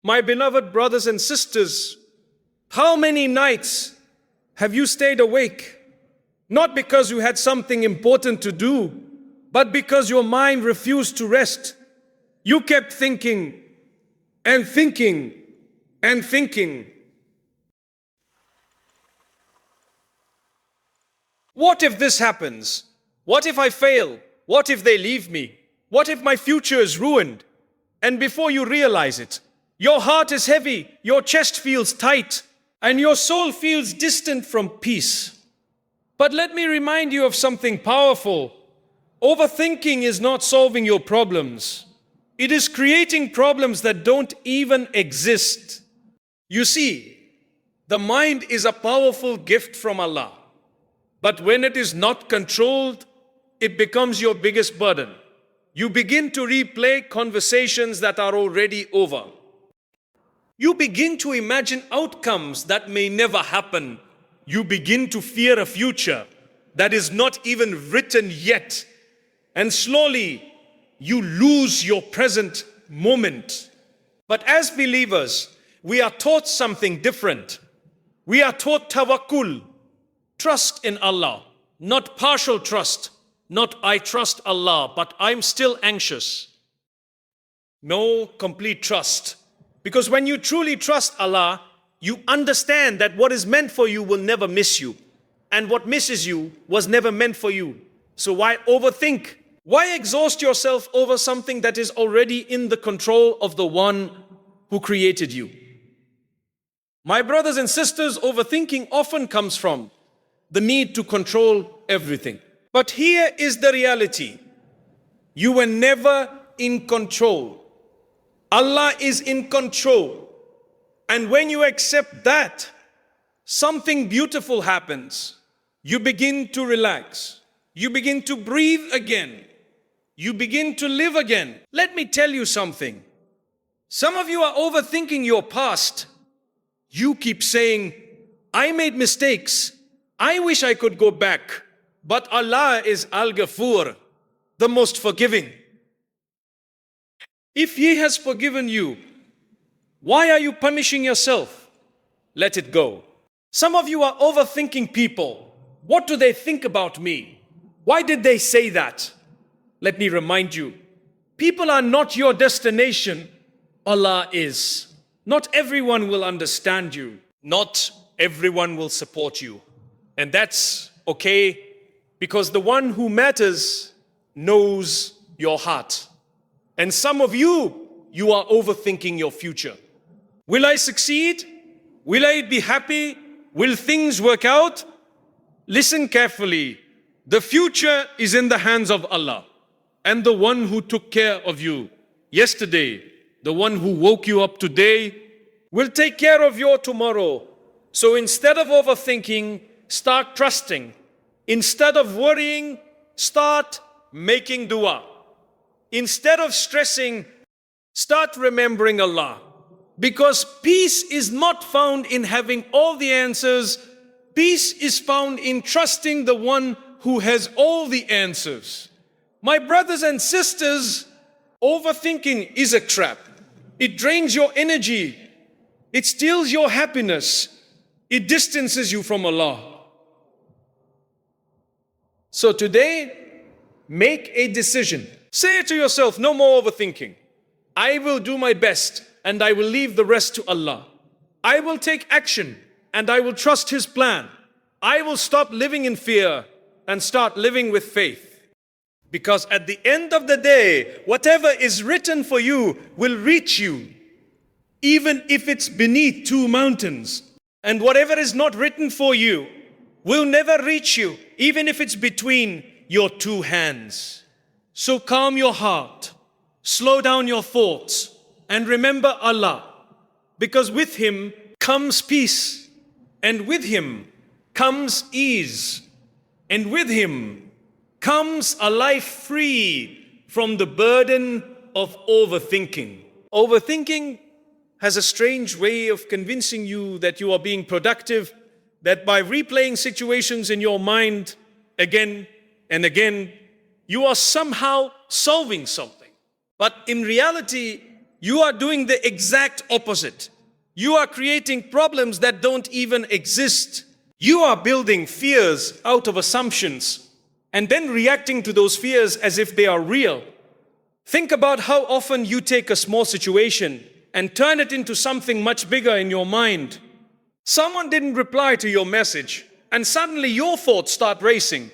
My beloved brothers and sisters, how many nights have you stayed awake? Not because you had something important to do, but because your mind refused to rest. You kept thinking and thinking and thinking. What if this happens? What if I fail? What if they leave me? What if my future is ruined? And before you realize it, your heart is heavy, your chest feels tight, and your soul feels distant from peace. But let me remind you of something powerful. Overthinking is not solving your problems. It is creating problems that don't even exist. You see, the mind is a powerful gift from Allah. But when it is not controlled, it becomes your biggest burden. You begin to replay conversations that are already over. You begin to imagine outcomes that may never happen. You begin to fear a future that is not even written yet. And slowly, you lose your present moment. But as believers, we are taught something different. We are taught tawakkul, trust in Allah, not partial trust, not I trust Allah, but I'm still anxious. No complete trust. Because when you truly trust Allah, you understand that what is meant for you will never miss you. And what misses you was never meant for you. So why overthink? Why exhaust yourself over something that is already in the control of the one who created you? My brothers and sisters, overthinking often comes from the need to control everything. But here is the reality. You were never in control. Allah is in control. And when you accept that, something beautiful happens. You begin to relax. You begin to breathe again. You begin to live again. Let me tell you something. Some of you are overthinking your past. You keep saying, I made mistakes. I wish I could go back. But Allah is Al-Ghafur, the most forgiving. If He has forgiven you, why are you punishing yourself? Let it go. Some of you are overthinking people. What do they think about me? Why did they say that? Let me remind you, people are not your destination. Allah is. Not everyone will understand you. Not everyone will support you. And that's okay, because the one who matters knows your heart. And some of you are overthinking your future. Will I succeed? Will I be happy? Will things work out? Listen carefully. The future is in the hands of Allah. And the one who took care of you yesterday, the one who woke you up today, will take care of your tomorrow. So instead of overthinking, start trusting. Instead of worrying, start making dua. Instead of stressing, start remembering Allah. Because peace is not found in having all the answers. Peace is found in trusting the one who has all the answers. My brothers and sisters, overthinking is a trap. It drains your energy. It steals your happiness. It distances you from Allah. So today, make a decision. Say to yourself, no more overthinking. I will do my best and I will leave the rest to Allah. I will take action and I will trust His plan. I will stop living in fear and start living with faith. Because at the end of the day, whatever is written for you will reach you, even if it's beneath 2 mountains. And whatever is not written for you will never reach you, even if it's between your 2 hands. So calm your heart, slow down your thoughts, and remember Allah. Because with Him comes peace, and with Him comes ease, and with Him comes a life free from the burden of overthinking. Overthinking has a strange way of convincing you that you are being productive, that by replaying situations in your mind again and again, you are somehow solving something. But in reality, you are doing the exact opposite. You are creating problems that don't even exist. You are building fears out of assumptions and then reacting to those fears as if they are real. Think about how often you take a small situation and turn it into something much bigger in your mind. Someone didn't reply to your message, and suddenly your thoughts start racing.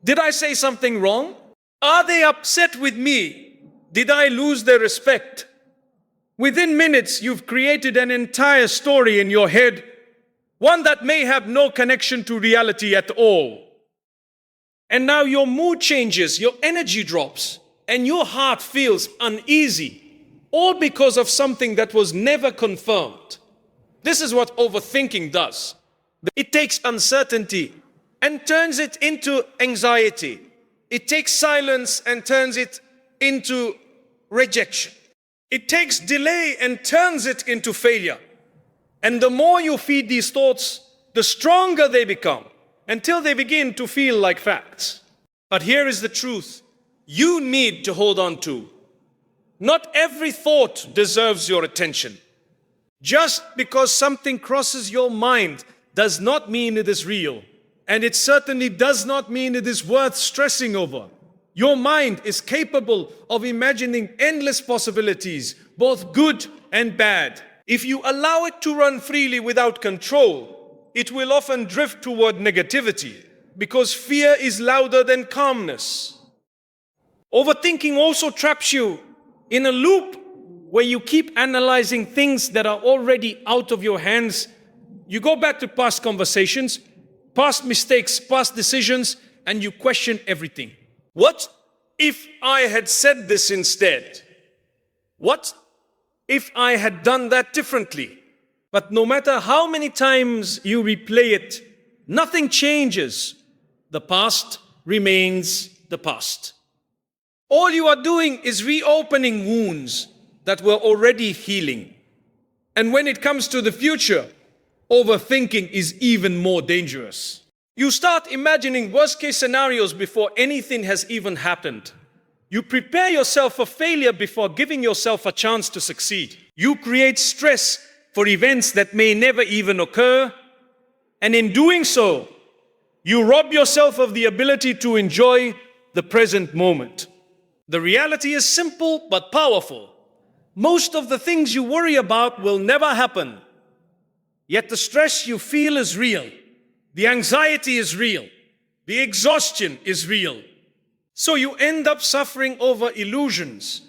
Did I say something wrong? Are they upset with me? Did I lose their respect? Within minutes, you've created an entire story in your head, one that may have no connection to reality at all. And now your mood changes, your energy drops, and your heart feels uneasy, all because of something that was never confirmed. This is what overthinking does. It takes uncertainty and turns it into anxiety. It takes silence and turns it into rejection. It takes delay and turns it into failure. And the more you feed these thoughts, the stronger they become, until they begin to feel like facts. But here is the truth you need to hold on to. Not every thought deserves your attention. Just because something crosses your mind does not mean it is real. And it certainly does not mean it is worth stressing over. Your mind is capable of imagining endless possibilities, both good and bad. If you allow it to run freely without control, it will often drift toward negativity, because fear is louder than calmness. Overthinking also traps you in a loop where you keep analyzing things that are already out of your hands. You go back to past conversations, past mistakes, past decisions, and you question everything. What if I had said this instead? What if I had done that differently? But no matter how many times you replay it, nothing changes. The past remains the past. All you are doing is reopening wounds that were already healing. And when it comes to the future, overthinking is even more dangerous. You start imagining worst-case scenarios before anything has even happened. You prepare yourself for failure before giving yourself a chance to succeed. You create stress for events that may never even occur. And in doing so, you rob yourself of the ability to enjoy the present moment. The reality is simple but powerful. Most of the things you worry about will never happen. Yet the stress you feel is real. The anxiety is real. The exhaustion is real. So you end up suffering over illusions.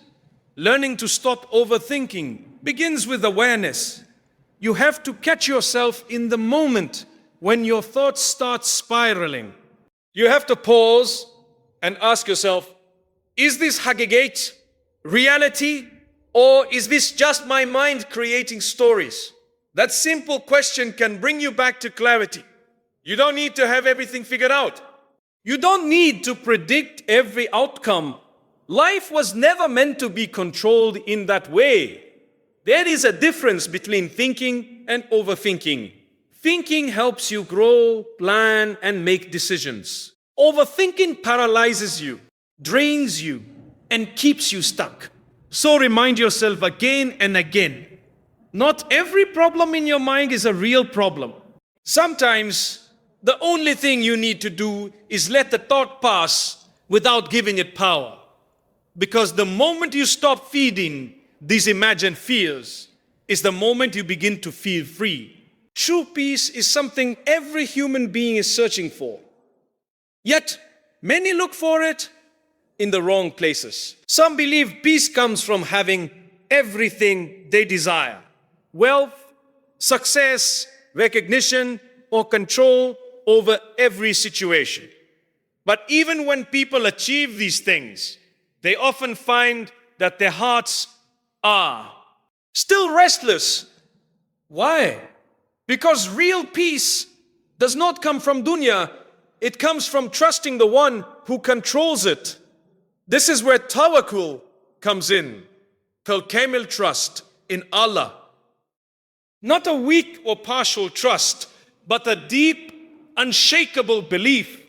Learning to stop overthinking begins with awareness. You have to catch yourself in the moment when your thoughts start spiraling. You have to pause and ask yourself, is this haqiqat, reality, or is this just my mind creating stories? That simple question can bring you back to clarity. You don't need to have everything figured out. You don't need to predict every outcome. Life was never meant to be controlled in that way. There is a difference between thinking and overthinking. Thinking helps you grow, plan, and make decisions. Overthinking paralyzes you, drains you, and keeps you stuck. So remind yourself again and again, not every problem in your mind is a real problem. Sometimes the only thing you need to do is let the thought pass without giving it power. Because the moment you stop feeding these imagined fears is the moment you begin to feel free. True peace is something every human being is searching for. Yet, many look for it in the wrong places. Some believe peace comes from having everything they desire. Wealth, success, recognition, or control over every situation. But even when people achieve these things, they often find that their hearts are still restless. Why? Because real peace does not come from dunya, it comes from trusting the one who controls it. This is where Tawakkul comes in. Kamil trust in Allah. Not a weak or partial trust, but a deep, unshakable belief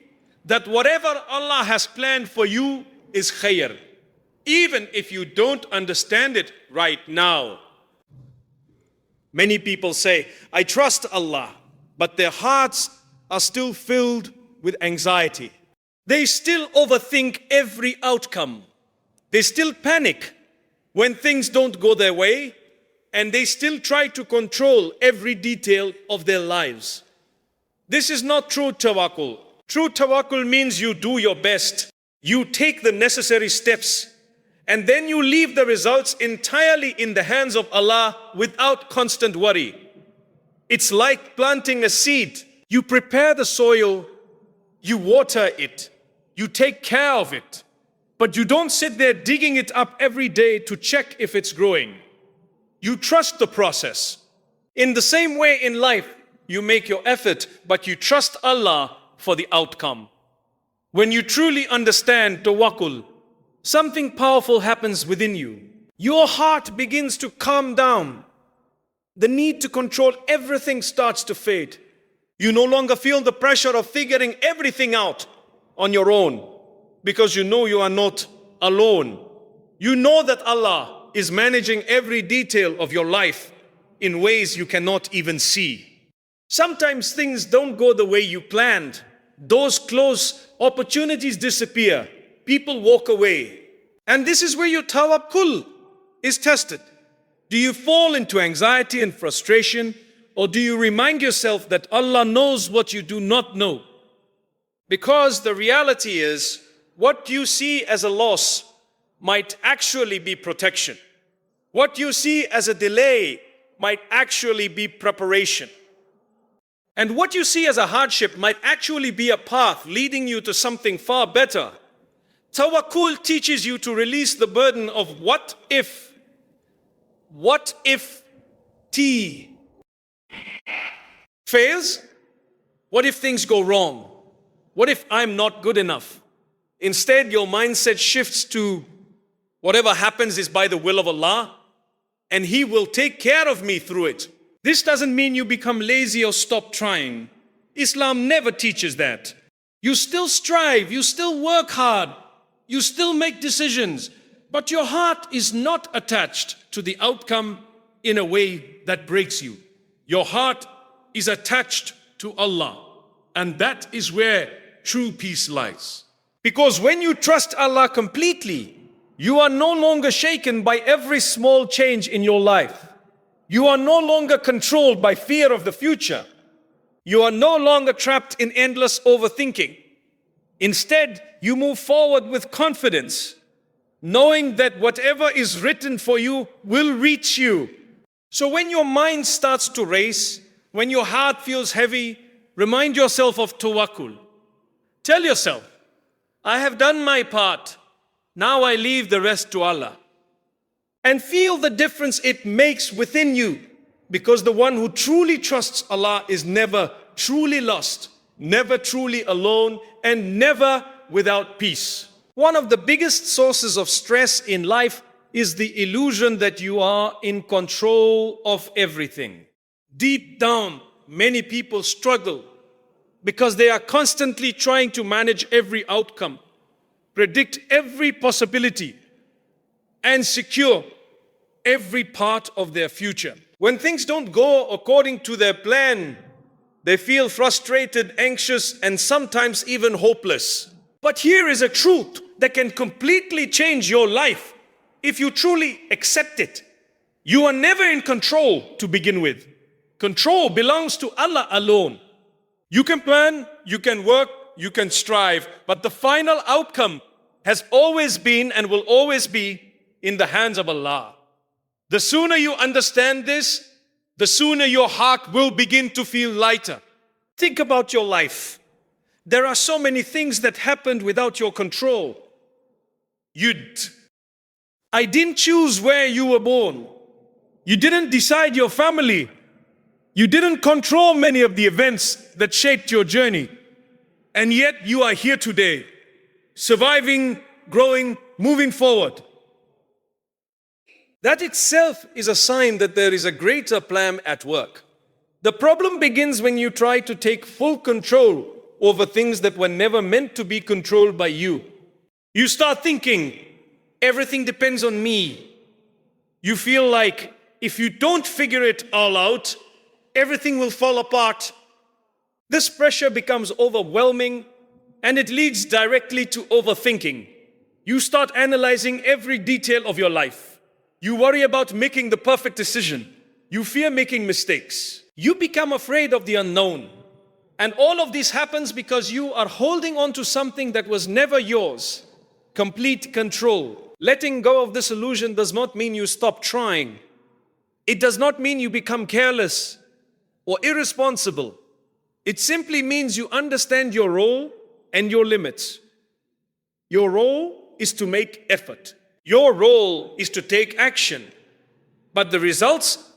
that whatever Allah has planned for you is khair. even if you don't understand it right now. Many people say, I trust Allah, but their hearts are still filled with anxiety. They still overthink every outcome. They still panic when things don't go their way, and they still try to control every detail of their lives. This is not true tawakkul. True tawakkul means you do your best. You take the necessary steps, and then you leave the results entirely in the hands of Allah without constant worry. It's like planting a seed. You prepare the soil, you water it, you take care of it, but you don't sit there digging it up every day to check if it's growing. You trust the process. In the same way in life, you make your effort, but you trust Allah for the outcome. When you truly understand tawakkul, something powerful happens within you. Your heart begins to calm down. The need to control everything starts to fade. You no longer feel the pressure of figuring everything out on your own, because you know you are not alone. You know that Allah is managing every detail of your life in ways you cannot even see. Sometimes things don't go the way you planned. Doors close, opportunities disappear, people walk away. And this is where your tawakkul is tested. Do you fall into anxiety and frustration, or do you remind yourself that Allah knows what you do not know? Because the reality is, what you see as a loss might actually be protection. What you see as a delay might actually be preparation. And what you see as a hardship might actually be a path leading you to something far better. Tawakkul teaches you to release the burden of what if. What if T fails? What if things go wrong? What if I'm not good enough? Instead, your mindset shifts to whatever happens is by the will of Allah, and He will take care of me through it. This doesn't mean you become lazy or stop trying. Islam never teaches that. You still strive, you still work hard, you still make decisions, but your heart is not attached to the outcome in a way that breaks you. Your heart is attached to Allah, and that is where true peace lies. Because when you trust Allah completely, you are no longer shaken by every small change in your life. You are no longer controlled by fear of the future. You are no longer trapped in endless overthinking. Instead, you move forward with confidence, knowing that whatever is written for you will reach you. So when your mind starts to race, when your heart feels heavy, remind yourself of tawakkul. Tell yourself, I have done my part. Now I leave the rest to Allah. And feel the difference it makes within you, because the one who truly trusts Allah is never truly lost, never truly alone, and never without peace. One of the biggest sources of stress in life is the illusion that you are in control of everything. Deep down, many people struggle because they are constantly trying to manage every outcome, predict every possibility, and secure every part of their future. When things don't go according to their plan, they feel frustrated, anxious, and sometimes even hopeless. But here is a truth that can completely change your life if you truly accept it. You are never in control to begin with. Control belongs to Allah alone. You can plan, you can work, you can strive, but the final outcome has always been and will always be in the hands of Allah. The sooner you understand this, the sooner your heart will begin to feel lighter. Think about your life. There are so many things that happened without your control. I didn't choose where you were born. You didn't decide your family. You didn't control many of the events that shaped your journey. And yet you are here today, surviving, growing, moving forward. That itself is a sign that there is a greater plan at work. The problem begins when you try to take full control over things that were never meant to be controlled by you. You start thinking, Everything depends on me. You feel like if you don't figure it all out, everything will fall apart. This pressure becomes overwhelming and it leads directly to overthinking. You start analyzing every detail of your life. You worry about making the perfect decision. You fear making mistakes. You become afraid of the unknown. And all of this happens because you are holding on to something that was never yours. Complete control. Letting go of this illusion does not mean you stop trying. It does not mean you become careless or irresponsible. It simply means you understand your role and your limits. Your role is to make effort. Your role is to take action. But the results,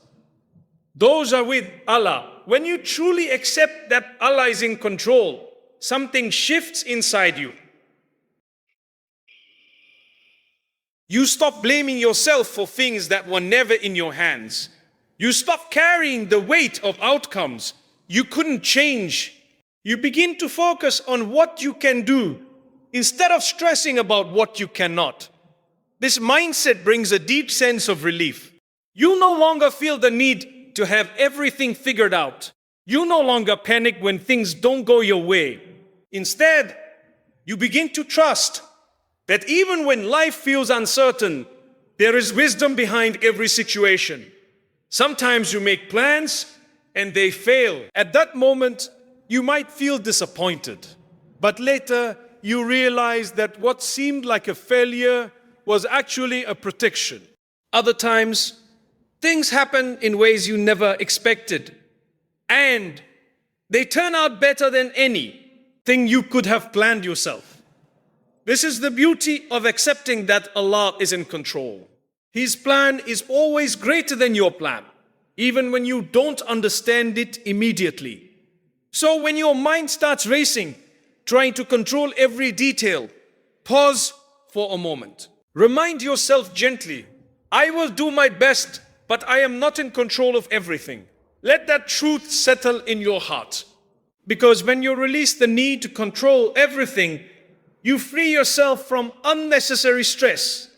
those are with Allah. When you truly accept that Allah is in control, something shifts inside you. You stop blaming yourself for things that were never in your hands. You stop carrying the weight of outcomes you couldn't change. You begin to focus on what you can do instead of stressing about what you cannot. This mindset brings a deep sense of relief. You no longer feel the need to have everything figured out. You no longer panic when things don't go your way. Instead, you begin to trust that even when life feels uncertain, there is wisdom behind every situation. Sometimes you make plans and they fail. At that moment, you might feel disappointed. But later, you realize that what seemed like a failure was actually a protection. Other times, things happen in ways you never expected. And they turn out better than anything you could have planned yourself. This is the beauty of accepting that Allah is in control. His plan is always greater than your plan, even when you don't understand it immediately. So when your mind starts racing, trying to control every detail, pause for a moment. Remind yourself gently, I will do my best, but I am not in control of everything. Let that truth settle in your heart. Because when you release the need to control everything, you free yourself from unnecessary stress.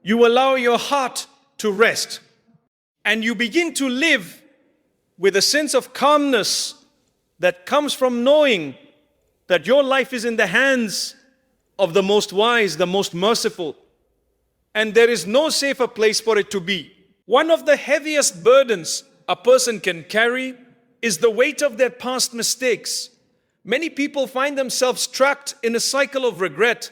You allow your heart to rest. And you begin to live with a sense of calmness that comes from knowing that your life is in the hands of the most wise, the most merciful. And there is no safer place for it to be. One of the heaviest burdens a person can carry is the weight of their past mistakes. Many people find themselves trapped in a cycle of regret,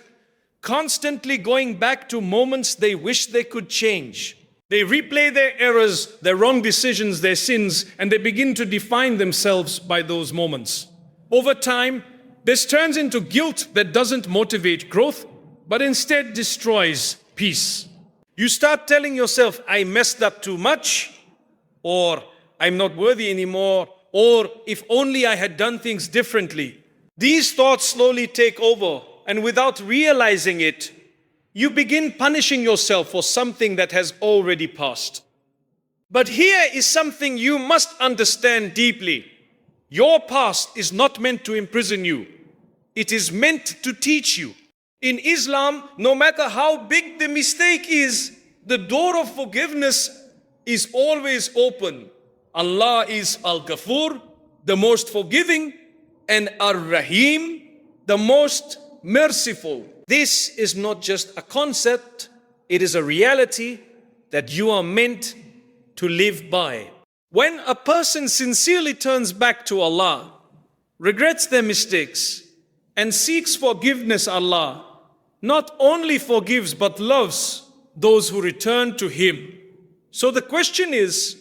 constantly going back to moments they wish they could change. They replay their errors, their wrong decisions, their sins, and they begin to define themselves by those moments. Over time, this turns into guilt that doesn't motivate growth, but instead destroys peace. You start telling yourself, I messed up too much, or I'm not worthy anymore, or if only I had done things differently. These thoughts slowly take over, and without realizing it, you begin punishing yourself for something that has already passed. But here is something you must understand deeply. Your past is not meant to imprison you. It is meant to teach you. In Islam, no matter how big the mistake is, the door of forgiveness is always open. Allah is Al-Ghafur, the most forgiving, and Ar-Rahim, the most merciful. This is not just a concept, it is a reality that you are meant to live by. When a person sincerely turns back to Allah, regrets their mistakes, and seeks forgiveness, Allah not only forgives but loves those who return to Him. So the question is,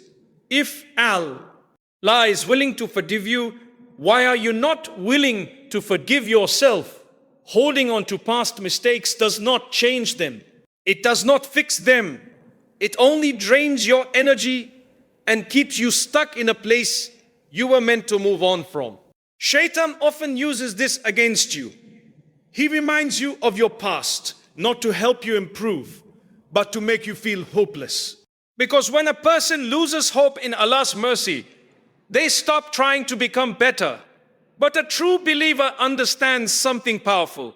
if Allah is willing to forgive you, why are you not willing to forgive yourself? Holding on to past mistakes does not change them. It does not fix them. It only drains your energy and keeps you stuck in a place you were meant to move on from. Shaitan often uses this against you. He reminds you of your past, not to help you improve, but to make you feel hopeless. Because when a person loses hope in Allah's mercy, they stop trying to become better. But a true believer understands something powerful.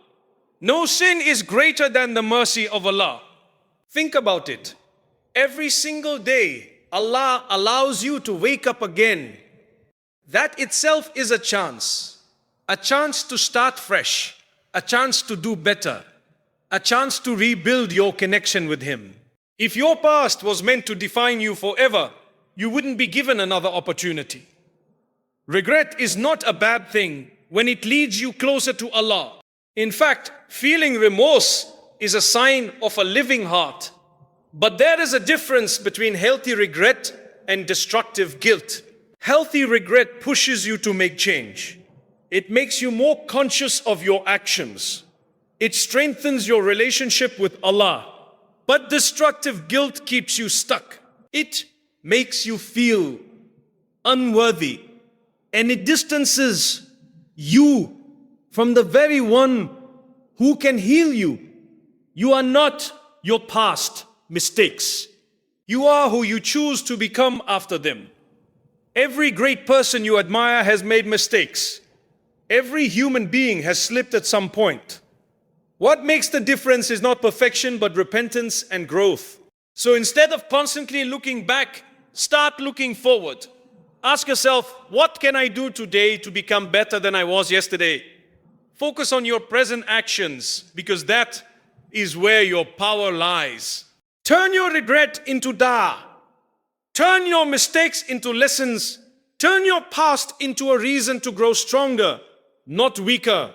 No sin is greater than the mercy of Allah. Think about it. Every single day, Allah allows you to wake up again. That itself is a chance to start fresh, a chance to do better, a chance to rebuild your connection with Him. If your past was meant to define you forever, you wouldn't be given another opportunity. Regret is not a bad thing when it leads you closer to Allah. In fact, feeling remorse is a sign of a living heart. But there is a difference between healthy regret and destructive guilt. Healthy regret pushes you to make change. It makes you more conscious of your actions. It strengthens your relationship with Allah. But destructive guilt keeps you stuck. It makes you feel unworthy, and it distances you from the very one who can heal you. You are not your past mistakes. You are who you choose to become after them. Every great person you admire has made mistakes. Every human being has slipped at some point. What makes the difference is not perfection, but repentance and growth. So instead of constantly looking back, start looking forward. Ask yourself, what can I do today to become better than I was yesterday? Focus on your present actions, because that is where your power lies. Turn your regret into da'ah. Turn your mistakes into lessons. Turn your past into a reason to grow stronger, not weaker.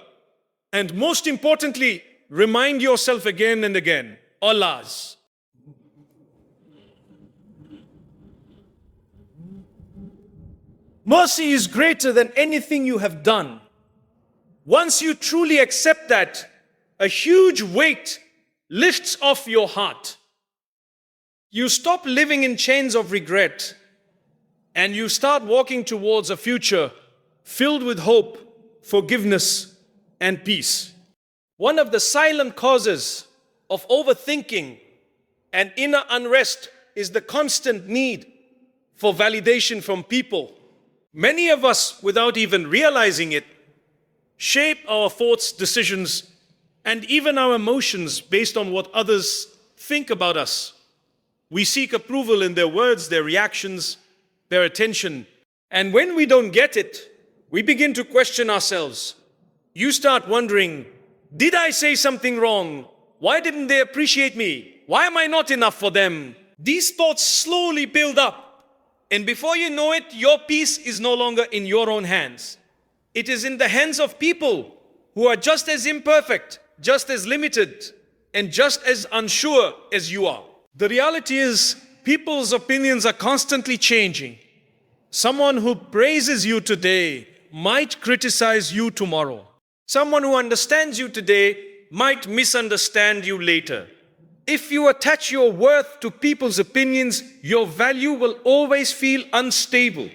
And most importantly, remind yourself again and again, Allah's. Mercy is greater than anything you have done. Once you truly accept that, a huge weight lifts off your heart. You stop living in chains of regret, and you start walking towards a future filled with hope, forgiveness, and peace. One of the silent causes of overthinking and inner unrest is the constant need for validation from people. Many of us, without even realizing it, shape our thoughts, decisions, and even our emotions based on what others think about us. We seek approval in their words, their reactions, their attention. And when we don't get it, we begin to question ourselves. You start wondering, did I say something wrong? Why didn't they appreciate me? Why am I not enough for them? These thoughts slowly build up. And before you know it, your peace is no longer in your own hands. It is in the hands of people who are just as imperfect, just as limited, and just as unsure as you are. The reality is, people's opinions are constantly changing. Someone who praises you today might criticize you tomorrow. Someone who understands you today might misunderstand you later. If you attach your worth to people's opinions, your value will always feel unstable,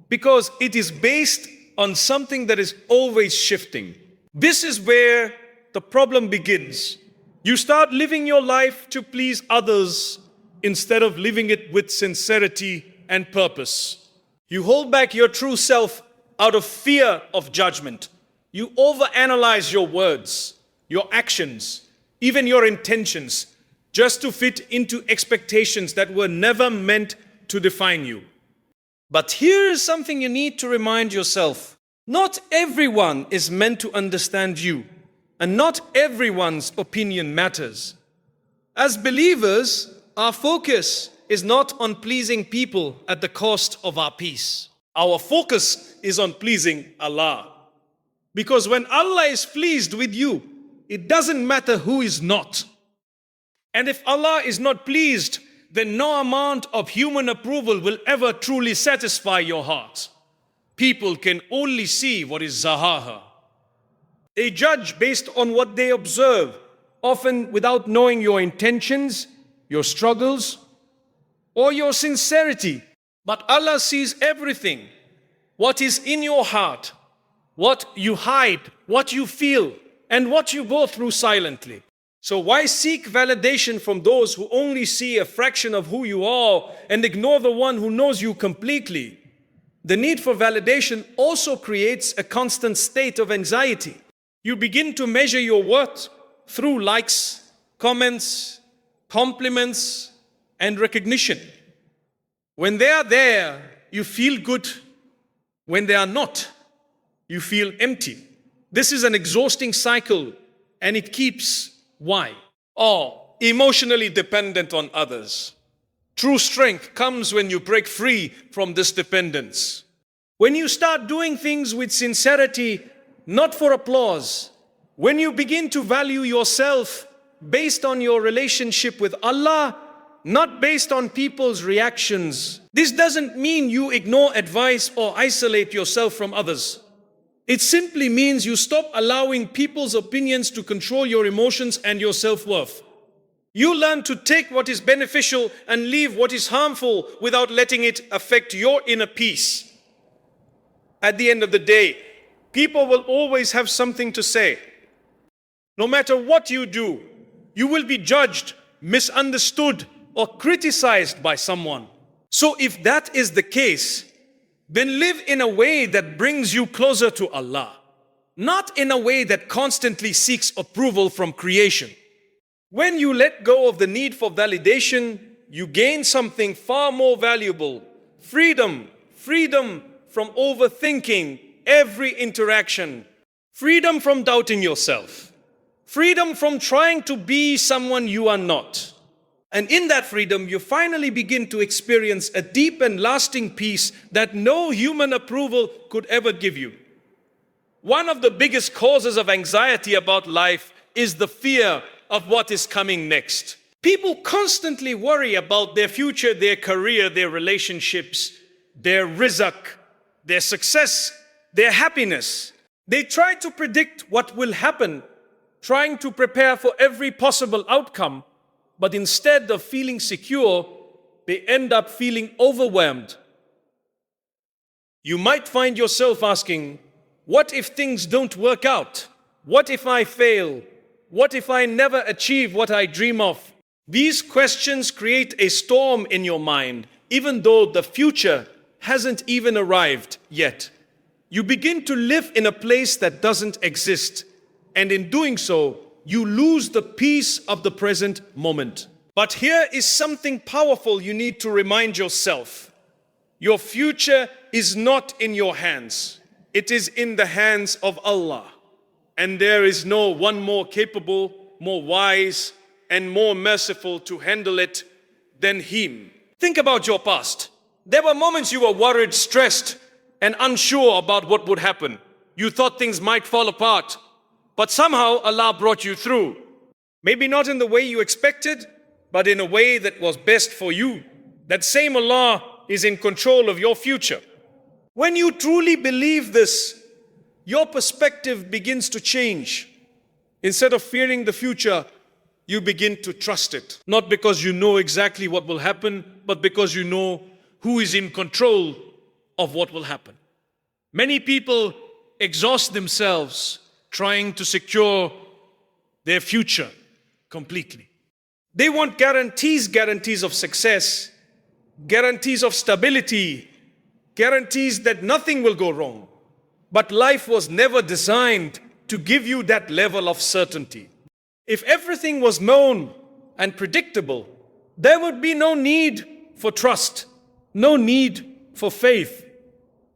because it is based on something that is always shifting. This is where the problem begins. You start living your life to please others instead of living it with sincerity and purpose. You hold back your true self out of fear of judgment. You overanalyze your words, your actions, even your intentions, just to fit into expectations that were never meant to define you. But here is something you need to remind yourself. Not everyone is meant to understand you, and not everyone's opinion matters. As believers, our focus is not on pleasing people at the cost of our peace. Our focus is on pleasing Allah. Because when Allah is pleased with you, it doesn't matter who is not. And if Allah is not pleased, then no amount of human approval will ever truly satisfy your heart. People can only see what is zahaha. They judge based on what they observe, often without knowing your intentions, your struggles, or your sincerity. But Allah sees everything, what is in your heart, what you hide, what you feel, and what you go through silently. So why seek validation from those who only see a fraction of who you are and ignore the one who knows you completely? The need for validation also creates a constant state of anxiety. You begin to measure your worth through likes, comments, compliments, and recognition. When they are there, you feel good. When they are not, you feel empty. This is an exhausting cycle, and it keeps, why? Emotionally dependent on others. True strength comes when you break free from this dependence. When you start doing things with sincerity, not for applause. When you begin to value yourself based on your relationship with Allah, not based on people's reactions. This doesn't mean you ignore advice or isolate yourself from others. It simply means you stop allowing people's opinions to control your emotions and your self-worth. You learn to take what is beneficial and leave what is harmful without letting it affect your inner peace. At the end of the day, people will always have something to say. No matter what you do, you will be judged, misunderstood, or criticized by someone. So if that is the case, then live in a way that brings you closer to Allah, not in a way that constantly seeks approval from creation. When you let go of the need for validation, you gain something far more valuable: freedom. Freedom from overthinking every interaction. Freedom from doubting yourself. Freedom from trying to be someone you are not. And in that freedom, you finally begin to experience a deep and lasting peace that no human approval could ever give you. One of the biggest causes of anxiety about life is the fear of what is coming next. People constantly worry about their future, their career, their relationships, their rizq, their success, their happiness. They try to predict what will happen, trying to prepare for every possible outcome, but instead of feeling secure, they end up feeling overwhelmed. You might find yourself asking, what if things don't work out? What if I fail? What if I never achieve what I dream of? These questions create a storm in your mind, even though the future hasn't even arrived yet. You begin to live in a place that doesn't exist, and in doing so, you lose the peace of the present moment. But here is something powerful you need to remind yourself. Your future is not in your hands. It is in the hands of Allah. And there is no one more capable, more wise, and more merciful to handle it than Him. Think about your past. There were moments you were worried, stressed, and unsure about what would happen. You thought things might fall apart, but somehow Allah brought you through. Maybe not in the way you expected, but in a way that was best for you. That same Allah is in control of your future. When you truly believe this, your perspective begins to change. Instead of fearing the future, you begin to trust it. Not because you know exactly what will happen, but because you know who is in control of what will happen. Many people exhaust themselves trying to secure their future completely. They want guarantees of success, guarantees of stability, guarantees that nothing will go wrong. But life was never designed to give you that level of certainty. If everything was known and predictable, there would be no need for trust, no need for faith.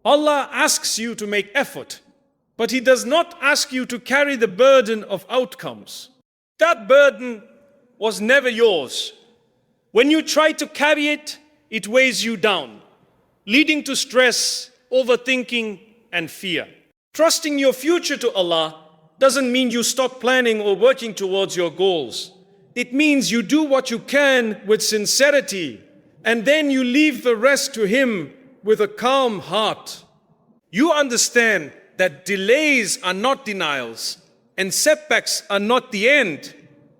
Allah asks you to make effort, but He does not ask you to carry the burden of outcomes. That burden was never yours. When you try to carry it, it weighs you down, leading to stress, overthinking, and fear. Trusting your future to Allah doesn't mean you stop planning or working towards your goals. It means you do what you can with sincerity, and then you leave the rest to Him with a calm heart. You understand that delays are not denials, and setbacks are not the end.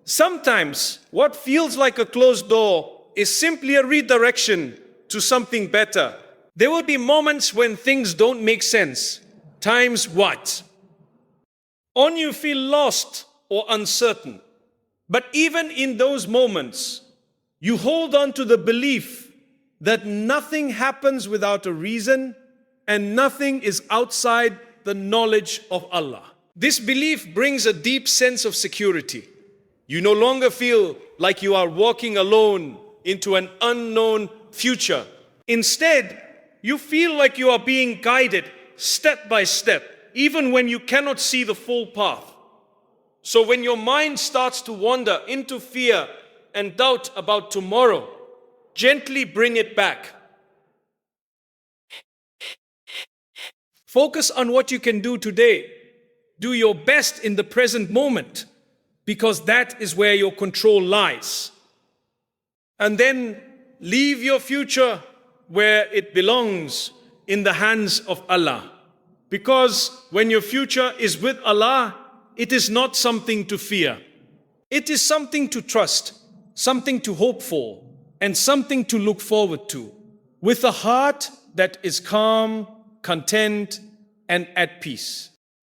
Sometimes what feels like a closed door is simply a redirection to something better. There will be moments when things don't make sense. Times what? When you feel lost or uncertain. But even in those moments, you hold on to the belief that nothing happens without a reason and nothing is outside the knowledge of Allah. This belief brings a deep sense of security. You no longer feel like you are walking alone into an unknown future. Instead, you feel like you are being guided step by step, even when you cannot see the full path. So when your mind starts to wander into fear and doubt about tomorrow, gently bring it back. Focus on what you can do today. Do your best in the present moment, because that is where your control lies. And then leave your future where it belongs, in the hands of Allah. Because when your future is with Allah, it is not something to fear. It is something to trust, something to hope for, and something to look forward to, with a heart that is calm, content, and at peace.